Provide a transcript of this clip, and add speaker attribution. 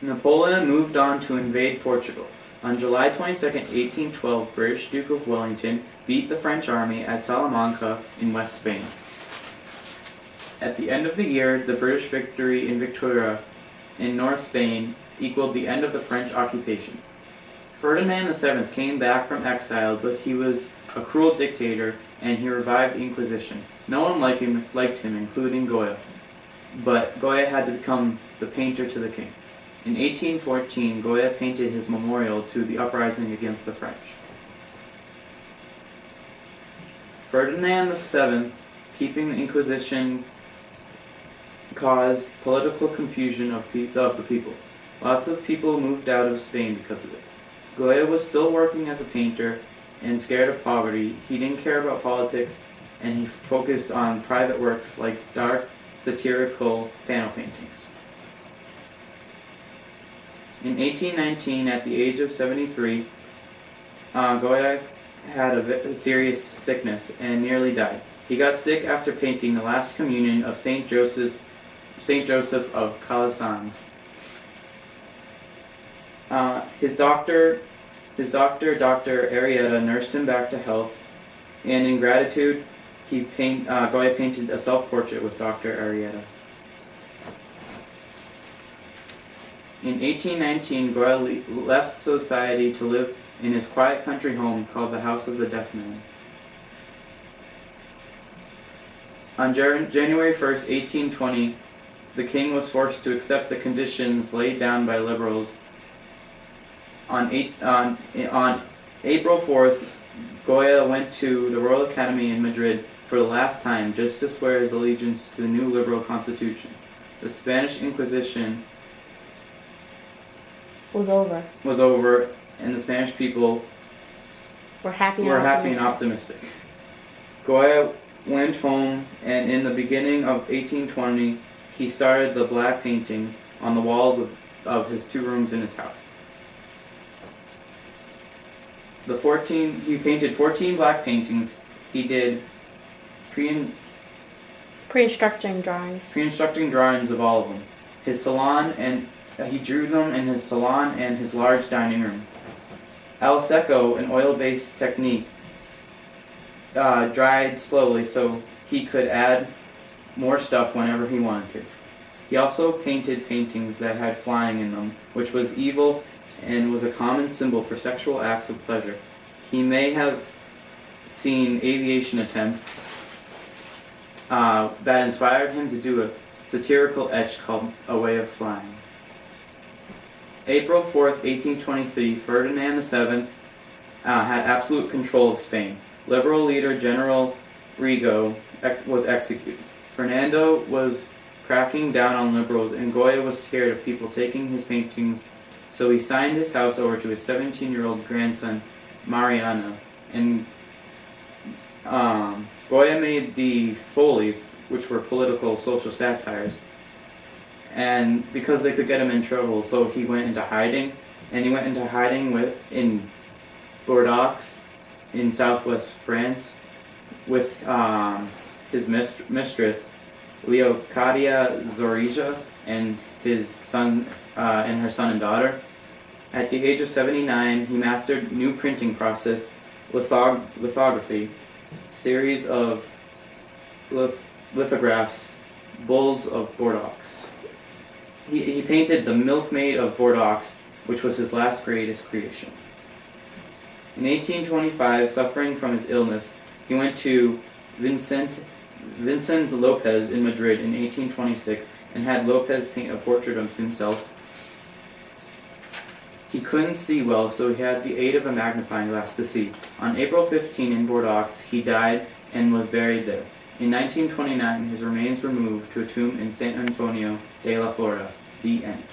Speaker 1: Napoleon moved on to invade Portugal. On July 22, 1812, British Duke of Wellington beat the French army at Salamanca in West Spain. At the end of the year, the British victory in Victoria in North Spain equaled the end of the French occupation. Ferdinand VII came back from exile, but he was a cruel dictator and he revived the Inquisition. No one liked him, including Goya. But Goya had to become the painter to the king. In 1814, Goya painted his memorial to the uprising against the French. Ferdinand VII, keeping the Inquisition, caused political confusion of the people. Lots of people moved out of Spain because of it. Goya was still working as a painter and scared of poverty. He didn't care about politics, and he focused on private works like dark, satirical panel paintings. In 1819, at the age of 73, Goya had a serious sickness and nearly died. He got sick after painting the Last Communion of Saint Joseph of Calasanz. His doctor, Dr. Arrieta, nursed him back to health, and in gratitude, Goya painted a self-portrait with Dr. Arrieta. In 1819, Goya left society to live in his quiet country home called the House of the Deaf Man. On January 1st, 1820, the king was forced to accept the conditions laid down by liberals. On April 4th, Goya went to the Royal Academy in Madrid for the last time just to swear his allegiance to the new liberal constitution. The Spanish Inquisition
Speaker 2: was over,
Speaker 1: and the Spanish people
Speaker 2: were happy
Speaker 1: and optimistic. Goya went home, and in the beginning of 1820, he started the black paintings on the walls of his 2 rooms in his house. He painted 14 black paintings. He did
Speaker 2: pre-instructing
Speaker 1: drawings of all of them. His salon, and he drew them in his salon and his large dining room. Al secco, an oil-based technique, dried slowly so he could add more stuff whenever he wanted to. He also painted paintings that had flying in them, which was evil and was a common symbol for sexual acts of pleasure. He may have seen aviation attempts that inspired him to do a satirical etch called A Way of Flying. April 4th, 1823, Ferdinand VII had absolute control of Spain. Liberal leader General Rigo was executed. Fernando was cracking down on liberals, and Goya was scared of people taking his paintings, so he signed his house over to his 17-year-old grandson, Mariano. And Goya made the Folies, which were political social satires, and because they could get him in trouble, so he went into hiding, and he went into hiding in Bordeaux, in southwest France, with his mistress, Leocadia Zorija, and his son, and her son and daughter. At the age of 79, he mastered new printing process, lithography, series of lithographs, bulls of Bordeaux. He painted the Milkmaid of Bordeaux, which was his last greatest creation. In 1825, suffering from his illness, he went to Vincent Lopez in Madrid in 1826 and had Lopez paint a portrait of himself. He couldn't see well, so he had the aid of a magnifying glass to see. On April 15 in Bordeaux, he died and was buried there. In 1929, his remains were moved to a tomb in San Antonio de la Florida. The end.